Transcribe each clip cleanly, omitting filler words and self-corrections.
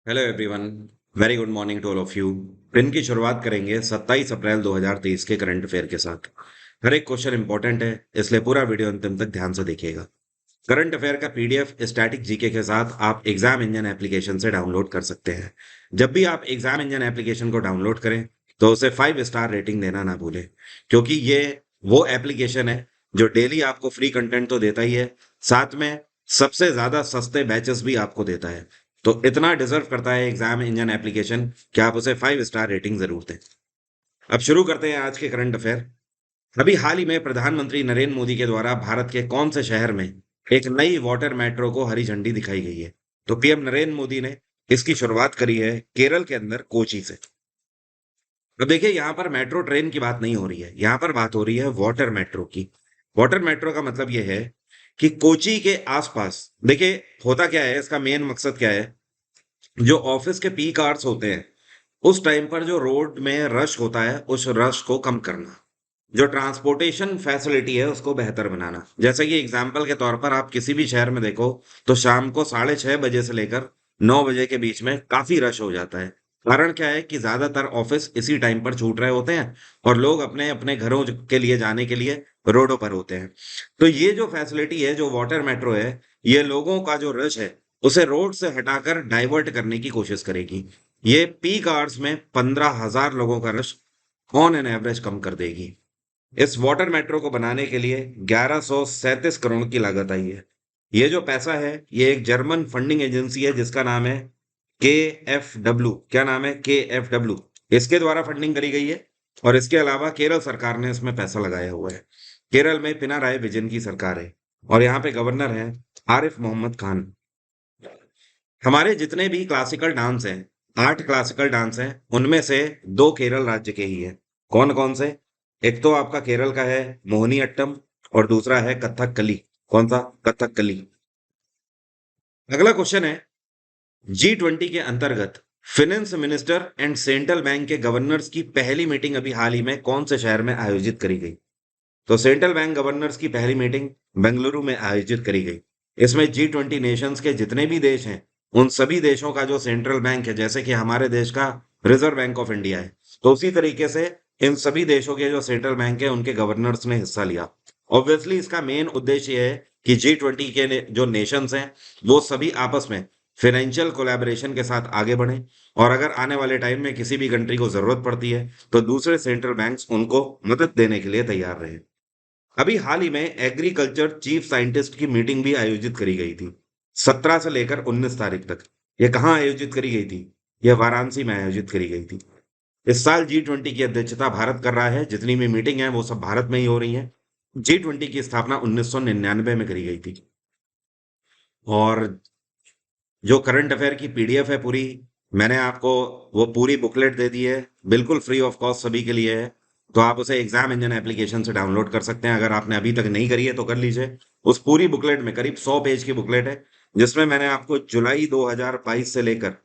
Hello everyone. Very good morning to all of you. दिन की शुरुआत करेंगे 27 अप्रैल 2023 के करंट अफेयर के साथ। हर एक क्वेश्चन इंपॉर्टेंट है, इसलिए पूरा वीडियो अंतिम तक ध्यान से देखिएगा। करंट अफेयर का पीडीएफ स्टैटिक जीके के साथ आप एग्जाम इंजन एप्लीकेशन से डाउनलोड कर सकते हैं। जब भी आप एग्जाम इंजन एप्लीकेशन को डाउनलोड करें तो उसे 5 स्टार रेटिंग देना ना भूलें, क्योंकि ये वो एप्लीकेशन है जो डेली आपको फ्री कंटेंट तो देता ही है, साथ में सबसे ज्यादा सस्ते बैचेस भी आपको देता है। तो इतना डिजर्व करता है एग्जाम इंजन एप्लीकेशन कि आप उसे 5 स्टार रेटिंग जरूर दें। अब शुरू करते हैं आज के करंट अफेयर। अभी हाल ही में प्रधानमंत्री नरेंद्र मोदी के द्वारा भारत के कौन से शहर में एक नई वाटर मेट्रो को हरी झंडी दिखाई गई है? तो पीएम नरेंद्र मोदी ने इसकी शुरुआत करी है केरल के अंदर कोची से। अब देखिए, यहाँ पर मेट्रो ट्रेन की बात नहीं हो रही है, यहाँ पर बात हो रही है वाटर मेट्रो की। वाटर मेट्रो का मतलब यह है कि कोची के आसपास, देखिए होता क्या है, इसका मेन मकसद क्या है, जो ऑफिस के पीक आवर्स होते हैं उस टाइम पर जो रोड में रश होता है उस रश को कम करना, जो ट्रांसपोर्टेशन फैसिलिटी है उसको बेहतर बनाना। जैसे कि एग्जांपल के तौर पर आप किसी भी शहर में देखो तो शाम को 6:30 बजे से लेकर 9 बजे के बीच में काफी रश हो जाता है। कारण क्या है कि ज्यादातर ऑफिस इसी टाइम पर छूट रहे होते हैं और लोग अपने अपने घरों के लिए जाने के लिए रोडों पर होते हैं। तो ये जो फैसिलिटी है, जो वाटर मेट्रो है, ये लोगों का जो रश है उसे रोड से हटाकर डाइवर्ट करने की कोशिश करेगी। ये पीक आवर्स में 15,000 लोगों का रश ऑन एन एवरेज कम कर देगी। इस वाटर मेट्रो को बनाने के लिए 1137 करोड़ की लागत आई है। ये जो पैसा है, ये एक जर्मन फंडिंग एजेंसी है जिसका नाम है के एफ डब्ल्यू। क्या नाम है? के एफ डब्ल्यू। इसके द्वारा फंडिंग करी गई है। और इसके अलावा केरल सरकार ने इसमें पैसा लगाया हुआ है। केरल में पिनाराई विजयन की सरकार है और यहाँ पे गवर्नर है आरिफ मोहम्मद खान। हमारे जितने भी क्लासिकल डांस हैं, 8 क्लासिकल डांस हैं, उनमें से 2 केरल राज्य के ही हैं। कौन कौन से? एक तो आपका केरल का है मोहिनी अट्टम, और दूसरा है कथकली। कौन सा? कथकली। अगला क्वेश्चन है, G20 के अंतर्गत finance minister and central bank के गवर्नर्स की पहली मीटिंग अभी हाल ही में कौन से शहर में आयोजित करी गई? तो सेंट्रल बैंक गवर्नर्स की पहली मीटिंग बेंगलुरु में आयोजित करी गई। इसमें G20 नेशंस के जितने भी देश हैं, उन सभी देशों का जो सेंट्रल बैंक है, जैसे कि हमारे देश का रिजर्व बैंक ऑफ इंडिया है, तो उसी तरीके से इन सभी देशों के जो सेंट्रल बैंक है उनके गवर्नर्स ने हिस्सा लिया। ऑब्वियसली इसका मेन उद्देश्य ये है कि G20 के जो नेशंस हैं वो सभी आपस में फाइनेंशियल कोलैबोरेशन के साथ आगे बढ़े, और अगर आने वाले टाइम में किसी भी कंट्री को जरूरत पड़ती है तो दूसरे सेंट्रल बैंक्स उनको मदद देने के लिए तैयार रहे। अभी हाल ही में एग्रीकल्चर चीफ साइंटिस्ट की मीटिंग भी आयोजित करी गई थी, 17 से लेकर 19 तारीख तक। ये कहाँ आयोजित करी गई थी? यह वाराणसी में आयोजित करी गई थी। इस साल G20 की अध्यक्षता भारत कर रहा है, जितनी भी मीटिंग है वो सब भारत में ही हो रही है। G20 की स्थापना 1999 में करी गई थी। और जो करंट अफेयर की पीडीएफ है पूरी, मैंने आपको वो पूरी बुकलेट दे दी है, बिल्कुल फ्री ऑफ कॉस्ट सभी के लिए है। तो आप उसे एग्जाम इंजन एप्लीकेशन से डाउनलोड कर सकते हैं। अगर आपने अभी तक नहीं करी है तो कर लीजिए। उस पूरी बुकलेट में करीब 100 पेज की बुकलेट है, जिसमें मैंने आपको जुलाई 2022 से लेकर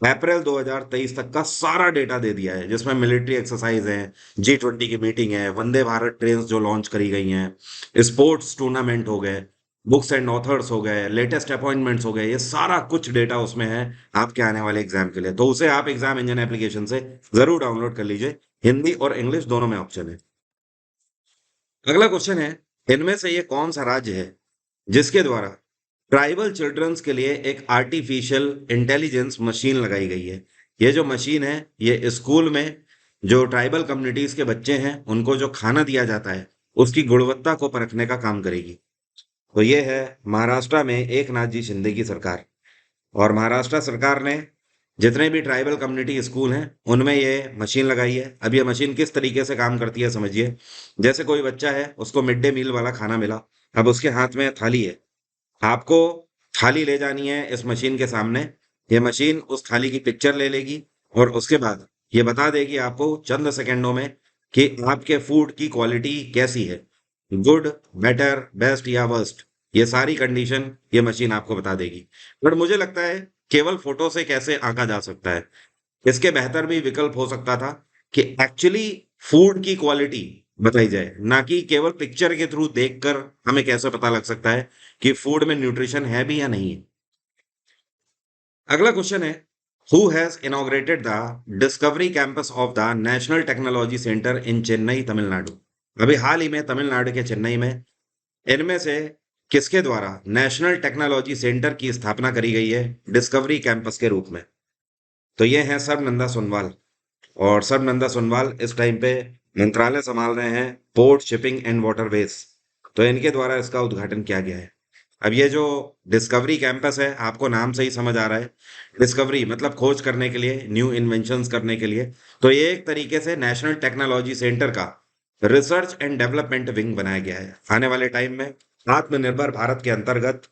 अप्रैल 2023 तक का सारा डेटा दे दिया है, जिसमें मिलिट्री एक्सरसाइज है, G20 की मीटिंग है, वंदे भारत ट्रेन जो लॉन्च करी गई हैं, स्पोर्ट्स टूर्नामेंट हो गए, बुक्स एंड ऑथर्स हो गए, लेटेस्ट अपॉइंटमेंट्स हो गए, ये सारा कुछ डेटा उसमें है आपके आने वाले एग्जाम के लिए। तो उसे आप एग्जाम इंजन एप्लीकेशन से जरूर डाउनलोड कर लीजिए। हिंदी और इंग्लिश दोनों में ऑप्शन है। अगला क्वेश्चन है, इनमें से ये कौन सा राज्य है जिसके द्वारा ट्राइबल चिल्ड्रंस के लिए एक आर्टिफिशियल इंटेलिजेंस मशीन लगाई गई है? ये जो मशीन है, ये स्कूल में जो ट्राइबल कम्युनिटीज के बच्चे हैं उनको जो खाना दिया जाता है उसकी गुणवत्ता को परखने का काम करेगी। तो ये है महाराष्ट्र में एक नाथ जी शिंदे की सरकार। और महाराष्ट्र सरकार ने जितने भी ट्राइबल कम्युनिटी स्कूल हैं उनमें ये मशीन लगाई है। अब ये मशीन किस तरीके से काम करती है समझिए। जैसे कोई बच्चा है, उसको मिड डे मील वाला खाना मिला, अब उसके हाथ में थाली है, आपको थाली ले जानी है इस मशीन के सामने। ये मशीन उस थाली की पिक्चर ले लेगी और उसके बाद ये बता देगी आपको चंद सेकंडों में कि आपके फूड की क्वालिटी कैसी है, गुड, बेटर, बेस्ट या वर्स्ट। ये सारी कंडीशन ये मशीन आपको बता देगी। बट मुझे लगता है केवल फोटो से कैसे आंका जा सकता है, इसके बेहतर भी विकल्प हो सकता था कि एक्चुअली फूड की क्वालिटी बताई जाए, ना कि केवल पिक्चर के थ्रू देखकर हमें कैसे पता लग सकता है कि फूड में न्यूट्रिशन है भी या नहीं है। अगला क्वेश्चन है, who has inaugurated the discovery campus of the national technology centre in Chennai Tamil Nadu. अभी हाल ही में तमिलनाडु के चेन्नई में इनमें से किसके द्वारा नेशनल टेक्नोलॉजी सेंटर की स्थापना करी गई है डिस्कवरी कैंपस के रूप में? तो ये हैं सर्बानंद सोनोवाल। और सर्बानंद सोनोवाल इस टाइम पे मंत्रालय संभाल रहे हैं पोर्ट शिपिंग एंड वाटरवेज। तो इनके द्वारा इसका उद्घाटन किया गया है। अब ये जो डिस्कवरी कैंपस है, आपको नाम से ही समझ आ रहा है, डिस्कवरी मतलब खोज करने के लिए, न्यू इन्वेंशंस करने के लिए। तो ये एक तरीके से नेशनल टेक्नोलॉजी सेंटर का रिसर्च एंड डेवलपमेंट विंग बनाया गया है। आने वाले टाइम में आत्मनिर्भर भारत के अंतर्गत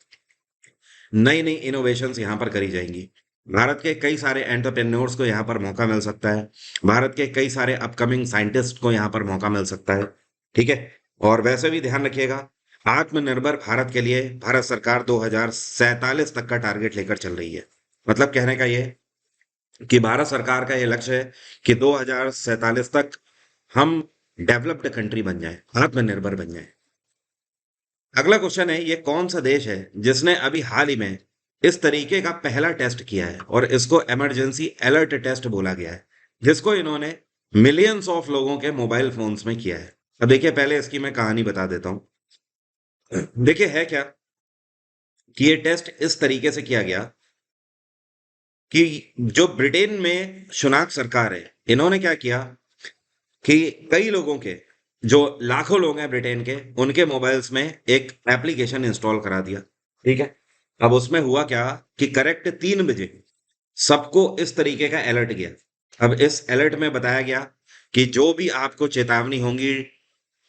नई नई इनोवेशंस यहाँ पर करी जाएंगी। भारत के कई सारे एंटरप्रेन्योर्स को यहाँ पर मौका मिल सकता है। भारत के कई सारे अपकमिंग साइंटिस्ट को यहाँ पर मौका मिल सकता है। ठीक है। और वैसे भी ध्यान रखिएगा, आत्मनिर्भर भारत के लिए भारत सरकार 2047 तक का टारगेट लेकर चल रही है। मतलब कहने का ये कि भारत सरकार का ये लक्ष्य है कि 2047 तक हम डेवलप्ड कंट्री बन जाए, आत्मनिर्भर बन जाए। अगला क्वेश्चन है, ये कौन सा देश है जिसने अभी हाल ही में इस तरीके का पहला टेस्ट किया है और इसको इमरजेंसी अलर्ट टेस्ट बोला गया है, जिसको इन्होंने मिलियंस ऑफ लोगों के मोबाइल फोन्स में किया है। अब देखिए, पहले इसकी मैं कहानी बता देता हूं। देखिए है क्या कि ये टेस्ट इस तरीके से किया गया कि जो ब्रिटेन में सुनाक सरकार है, इन्होंने क्या किया कि कई लोगों के, जो लाखों लोग हैं ब्रिटेन के, उनके मोबाइल्स में एक एप्लीकेशन इंस्टॉल करा दिया। ठीक है। अब उसमें हुआ क्या कि करेक्ट 3 बजे सबको इस तरीके का अलर्ट गया। अब इस अलर्ट में बताया गया कि जो भी आपको चेतावनी होंगी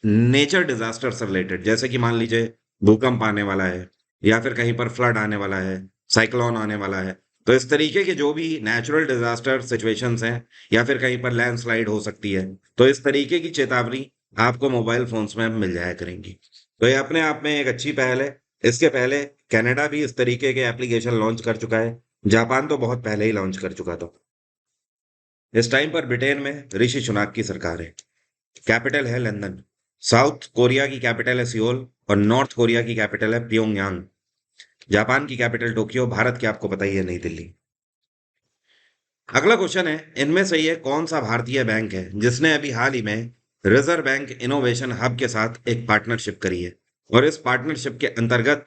नेचर डिजास्टर से रिलेटेड, जैसे कि मान लीजिए भूकंप आने वाला है, या फिर कहीं पर फ्लड आने वाला है, साइक्लोन आने वाला है, तो इस तरीके के जो भी नेचुरल डिजास्टर सिचुएशंस हैं, या फिर कहीं पर लैंडस्लाइड हो सकती है, तो इस तरीके की चेतावनी आपको मोबाइल फोन्स में मिल जाया करेंगी। तो ये अपने आप में एक अच्छी पहल है। इसके पहले कनाडा भी इस तरीके के एप्लीकेशन लॉन्च कर चुका है। जापान तो बहुत पहले ही लॉन्च कर चुका था। इस टाइम पर ब्रिटेन में ऋषि सुनाक की सरकार है। कैपिटल है लंदन। साउथ कोरिया की कैपिटल है सियोल और नॉर्थ कोरिया की कैपिटल है प्योंगयांग। जापान की कैपिटल टोक्यो, भारत की आपको पता ही है नई दिल्ली। अगला क्वेश्चन है, इनमें से ये कौन सा भारतीय बैंक है जिसने अभी हाल ही में रिजर्व बैंक इनोवेशन हब के साथ एक पार्टनरशिप करी है और इस पार्टनरशिप के अंतर्गत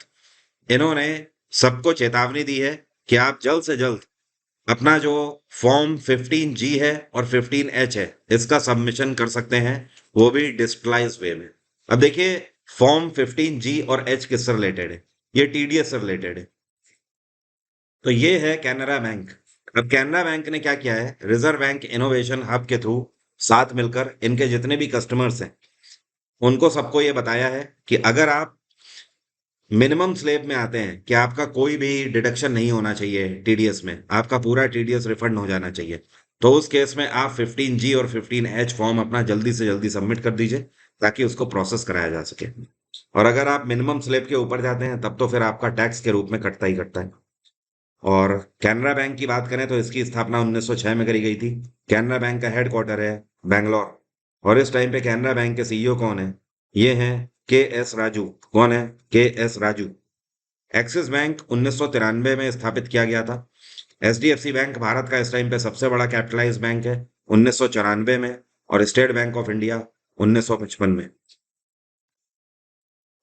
इन्होंने सबको चेतावनी दी है कि आप जल्द से जल्द अपना जो फॉर्म 15G है और 15H है, इसका सबमिशन कर सकते हैं, वो भी डिजिटलाइज वे में। अब देखिए, फॉर्म 15G और H किससे रिलेटेड है? ये TDS से रिलेटेड है। तो ये है कैनरा बैंक। अब कैनरा बैंक ने क्या किया है, रिजर्व बैंक इनोवेशन हब के थ्रू साथ मिलकर इनके जितने भी कस्टमर्स हैं उनको सबको ये बताया है कि अगर आप मिनिमम स्लैब में आते हैं कि आपका कोई भी डिडक्शन नहीं होना चाहिए TDS में, आपका पूरा TDS रिफंड हो जाना चाहिए, तो उस केस में आप 15G और 15H फॉर्म अपना जल्दी से जल्दी सबमिट कर दीजिए ताकि उसको प्रोसेस कराया जा सके। और अगर आप मिनिमम स्लैब के ऊपर जाते हैं तब तो फिर आपका टैक्स के रूप में कटता ही कटता है। और कैनरा बैंक की बात करें तो इसकी स्थापना 1906 में करी गई थी। कैनरा बैंक का हेडक्वार्टर है बैंगलोर। और इस टाइम पे कैनरा बैंक के CEO कौन है? ये हैं KS राजू। कौन है? KS राजू। एक्सिस बैंक 1993 में स्थापित किया गया था। HDFC बैंक भारत का इस टाइम पे सबसे बड़ा कैपिटलाइज बैंक है 1994 में। और स्टेट बैंक ऑफ इंडिया 1955 में।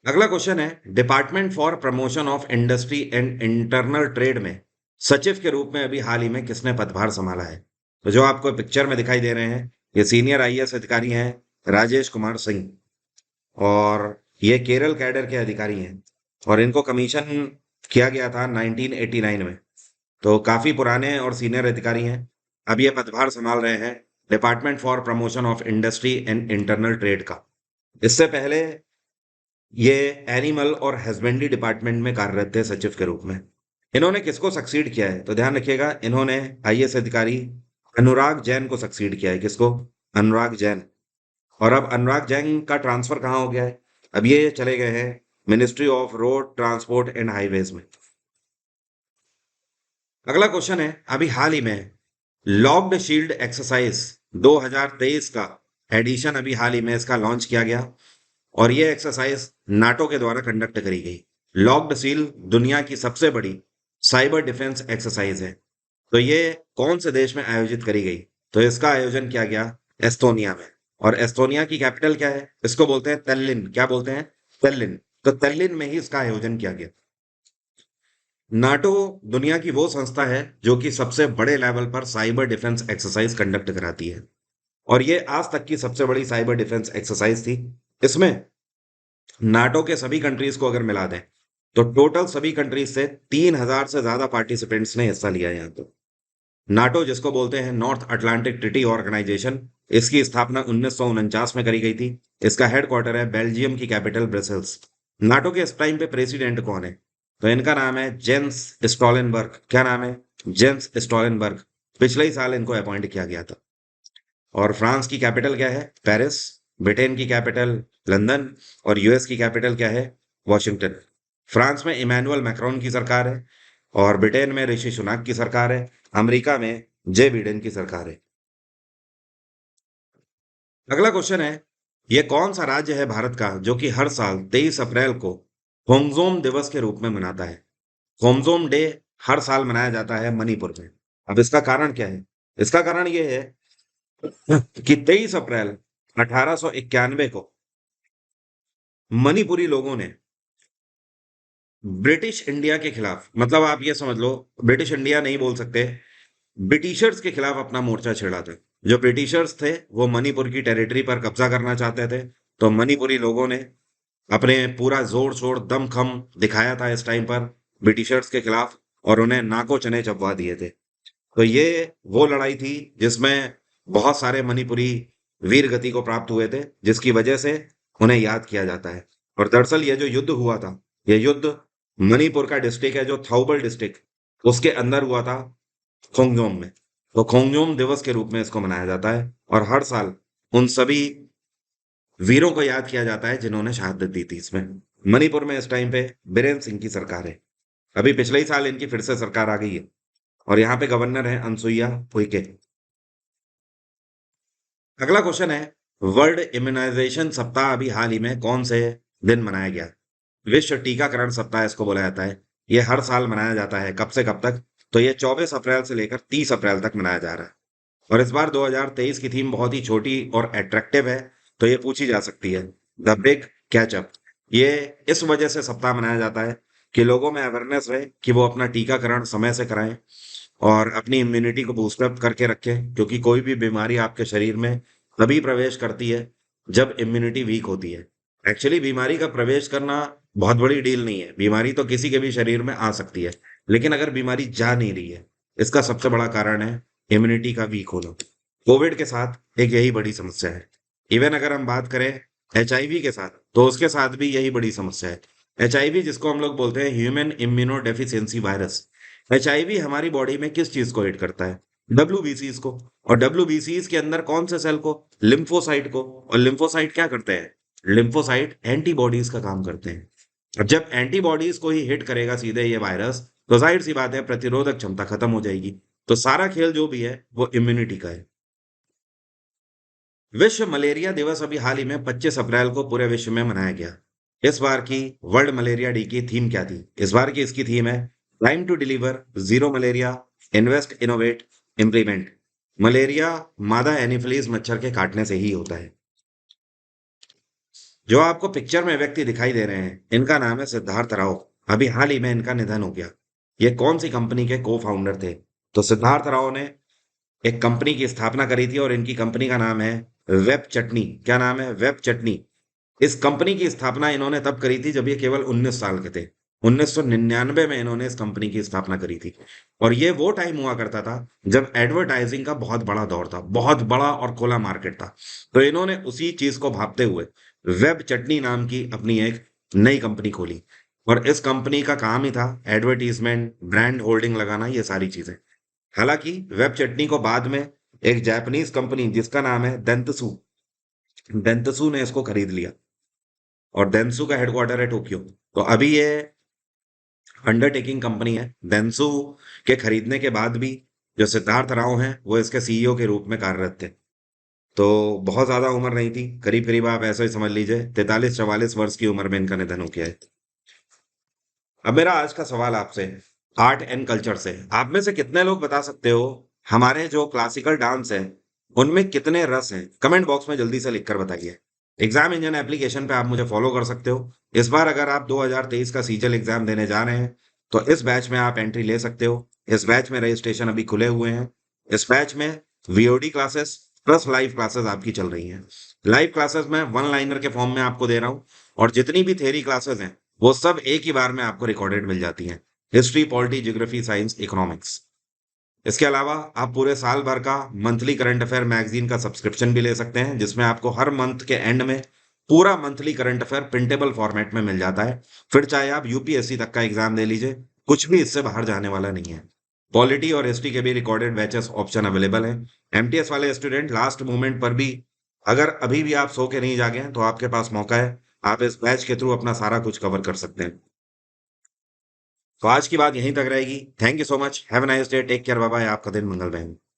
अगला क्वेश्चन है, department for promotion of industry and internal trade में सचिव के रूप में अभी हाल ही में किसने पदभार संभाला है? तो जो आपको पिक्चर में दिखाई दे रहे हैं, ये सीनियर IAS अधिकारी हैं राजेश कुमार सिंह। और ये केरल कैडर के अधिकारी हैं और इनको कमीशन किया गया था 1989 में। तो काफी पुराने और सीनियर अधिकारी हैं। अब ये पदभार संभाल रहे हैं department for promotion of industry and internal trade का। इससे पहले ये एनिमल और हस्बेंड्री डिपार्टमेंट में कार्यरत थे सचिव के रूप में। इन्होंने किसको सक्सीड किया है? तो ध्यान रखिएगा, इन्होंने IAS अधिकारी अनुराग जैन को सक्सीड किया है। किसको? अनुराग जैन। और अब अनुराग जैन का ट्रांसफर कहाँ हो गया है? अब ये चले गए हैं ministry of road transport and highways में। अगला क्वेश्चन है, अभी हाल ही में लॉक्ड शील्ड एक्सरसाइज 2023 का एडिशन अभी हाल ही में इसका लॉन्च किया गया और ये एक्सरसाइज नाटो के द्वारा कंडक्ट करी गई। लॉक्ड सील दुनिया की सबसे बड़ी साइबर डिफेंस एक्सरसाइज है तो ये कौन से देश में आयोजित करी गई? तो इसका आयोजन किया गया एस्तोनिया में। और एस्तोनिया की कैपिटल क्या है? इसको बोलते हैं तल्लिन। क्या बोलते हैं? तल्लिन। तो तल्लिन में ही इसका आयोजन किया गया। नाटो दुनिया की वो संस्था है जो कि सबसे बड़े लेवल पर साइबर डिफेंस एक्सरसाइज कंडक्ट कराती है। और ये आज तक की सबसे बड़ी साइबर डिफेंस एक्सरसाइज थी। इसमें नाटो के सभी कंट्रीज को अगर मिला दें तो टोटल सभी कंट्रीज से 3,000 से ज्यादा पार्टिसिपेंट्स ने हिस्सा लिया है यहाँ पे। नाटो जिसको बोलते हैं नॉर्थ अटलांटिक ट्रीटी ऑर्गेनाइजेशन, इसकी स्थापना 1949 में करी गई थी। इसका हेडक्वार्टर है बेल्जियम की कैपिटल ब्रसेल्स। नाटो के इस टाइम पे प्रेसिडेंट कौन है? तो इनका नाम है जेंस स्टोलनबर्ग। क्या नाम है? Gents Stoltenberg. पिछले ही साल इनको अपॉइंट किया गया था। और फ्रांस की कैपिटल क्या है? पेरिस। ब्रिटेन की कैपिटल लंदन। और यूएस की कैपिटल क्या है? वॉशिंगटन। फ्रांस में इमैनुअल मैक्रोन की सरकार है। और ब्रिटेन में ऋषि सुनाक की सरकार है। अमेरिका में जे बिडेन की सरकार है। अगला क्वेश्चन है, यह कौन सा राज्य है भारत का जो कि हर साल 23 अप्रैल को होमजोम दिवस के रूप में मनाता है? होमजोम डे हर साल मनाया जाता है मणिपुर में। अब इसका कारण क्या है? इसका कारण यह है कि 23 अप्रैल 1891 को मणिपुरी लोगों ने ब्रिटिश इंडिया के खिलाफ, मतलब आप ये समझ लो, ब्रिटिश इंडिया नहीं बोल सकते, ब्रिटिशर्स के खिलाफ अपना मोर्चा छेड़ा था। जो ब्रिटिशर्स थे वो मणिपुर की टेरिटरी पर कब्जा करना चाहते थे। तो मणिपुरी लोगों ने अपने पूरा जोर शोर दमखम दिखाया था इस टाइम पर ब्रिटिशर्स के खिलाफ, और उन्हें नाको चने चबवा दिए थे। तो ये वो लड़ाई थी जिसमें बहुत सारे मणिपुरी वीर गति को प्राप्त हुए थे, जिसकी वजह से उन्हें याद किया जाता है। और दरअसल ये जो युद्ध हुआ था, ये युद्ध मणिपुर का डिस्ट्रिक्ट है जो थौबल डिस्ट्रिक्ट, उसके अंदर हुआ था, खोंगजोम में। तो खोंगजोम दिवस के रूप में इसको मनाया जाता है। और हर साल उन सभी वीरों को याद किया जाता है जिन्होंने शहादत दी थी इसमें। मणिपुर में इस टाइम पे बीरेन सिंह की सरकार है। अभी पिछले ही साल इनकी फिर से सरकार आ गई है। और यहाँ पे गवर्नर है अनसुईया उइके। अगला क्वेश्चन है, वर्ल्ड इम्यूनाइजेशन सप्ताह अभी हाल ही में कौन से दिन मनाया गया? विश्व टीकाकरण सप्ताह इसको बोला जाता है। ये हर साल मनाया जाता है। कब से कब तक? तो ये 24 अप्रैल से लेकर 30 अप्रैल तक मनाया जा रहा है। और इस बार 2023 की थीम बहुत ही छोटी और अट्रैक्टिव है, तो ये पूछी जा सकती है, द बिग कैचअप। ये इस वजह से सप्ताह मनाया जाता है कि लोगों में अवेयरनेस रहे कि वो अपना टीकाकरण समय से कराएं और अपनी इम्यूनिटी को बूस्टअप करके रखें, क्योंकि कोई भी बीमारी आपके शरीर में तभी प्रवेश करती है जब इम्यूनिटी वीक होती है। एक्चुअली बीमारी का प्रवेश करना बहुत बड़ी डील नहीं है। बीमारी तो किसी के भी शरीर में आ सकती है, लेकिन अगर बीमारी जा नहीं रही है, इसका सबसे बड़ा कारण है इम्यूनिटी का वीक होना। कोविड के साथ एक यही बड़ी समस्या है। इवन अगर हम बात करें एचआईवी के साथ, तो उसके साथ भी यही बड़ी समस्या है। एचआईवी जिसको हम लोग बोलते हैं human immuno deficiency virus. HIV हमारी बॉडी में किस चीज को हिट करता है? डब्ल्यूबीसीज को। और डब्ल्यूबीसीज के अंदर कौन से सेल को? लिम्फोसाइट को। और लिम्फोसाइट क्या करते हैं? लिम्फोसाइट एंटीबॉडीज का काम करते हैं। और जब एंटीबॉडीज को ही हिट करेगा सीधे ये वायरस, तो जाहिर सी बात है प्रतिरोधक क्षमता खत्म हो जाएगी। तो सारा खेल जो भी है वो इम्यूनिटी का है। विश्व मलेरिया दिवस अभी हाल ही में 25 अप्रैल को पूरे विश्व में मनाया गया। इस बार की वर्ल्ड मलेरिया डे की थीम क्या थी? इस बार की इसकी थीम है time to deliver zero malaria, invest innovate implement. Malaria मादा एनिफिलीज मच्छर के काटने से ही होता है। जो आपको पिक्चर में व्यक्ति दिखाई दे रहे हैं, इनका नाम है सिद्धार्थ राव। अभी हाल ही में इनका निधन हो गया। ये कौन सी कंपनी के को फाउंडर थे? तो सिद्धार्थ राव ने एक कंपनी की स्थापना करी थी और इनकी कंपनी का नाम है वेब चटनी। क्या नाम है? वेब चटनी। इस कंपनी की स्थापना इन्होंने तब करी थी जब ये केवल 19 साल के थे। 1999 में इन्होंने इस कंपनी की स्थापना करी थी। और ये वो टाइम हुआ करता था जब एडवर्टाइजिंग का बहुत बड़ा दौर था, बहुत बड़ा और खुला मार्केट था। तो इन्होंने उसी चीज को भापते हुए वेब चटनी नाम की अपनी एक नई कंपनी खोली। और इस कंपनी का काम ही था एडवर्टीजमेंट, ब्रांड होल्डिंग लगाना, ये सारी चीजें। हालांकि वेब चटनी को बाद में एक जापानीज कंपनी जिसका नाम है देंतसू, देंतसू ने इसको खरीद लिया। और देंसू का हेडक्वार्टर है टोक्यो। तो अभी ये अंडरटेकिंग कंपनी है। देंसू के खरीदने के बाद भी जो सिद्धार्थ राव हैं वो इसके सीईओ के रूप में कार्यरत थे। तो बहुत ज्यादा उम्र नहीं थी, करीब करीब आप ऐसा ही समझ लीजिए 43-44 वर्ष की उम्र में इनका निधन हो गया है। अब मेरा आज का सवाल आपसे, आर्ट एंड कल्चर से। आप में से कितने लोग बता सकते हो हमारे जो क्लासिकल डांस है उनमें कितने रस हैं? कमेंट बॉक्स में जल्दी से लिखकर बताइए। एग्जाम इंजन एप्लीकेशन पे आप मुझे फॉलो कर सकते हो। इस बार अगर आप 2023 का सीजल एग्जाम देने जा रहे हैं तो इस बैच में आप एंट्री ले सकते हो। इस बैच में रजिस्ट्रेशन अभी खुले हुए हैं। इस बैच में VOD classes plus live classes आपकी चल रही हैं। लाइव क्लासेस में वन लाइनर के फॉर्म में आपको दे रहा हूँ, और जितनी भी थ्योरी क्लासेस हैं वो सब एक ही बार में आपको रिकॉर्डेड मिल जाती हैं। History, polity, geography, science, economics. इसके अलावा आप पूरे साल भर का मंथली करंट अफेयर मैगजीन का सब्सक्रिप्शन भी ले सकते हैं, जिसमें आपको हर मंथ के एंड में पूरा monthly current affair printable format में मिल जाता है। फिर चाहे आप यूपीएससी तक का एग्जाम दे लीजिए, कुछ भी इससे बाहर जाने वाला नहीं है। पॉलिटी और हिस्ट्री के भी रिकॉर्डेड बैचेस ऑप्शन अवेलेबल हैं। एमटीएस वाले स्टूडेंट लास्ट मोमेंट पर भी, अगर अभी भी आप सो के नहीं जागे हैं तो आपके पास मौका है, आप इस बैच के थ्रू अपना सारा कुछ कवर कर सकते हैं। तो आज की बात यहीं तक रहेगी। Thank you so much, have a nice day, take care, bye bye. आपका दिन मंगलमय हो।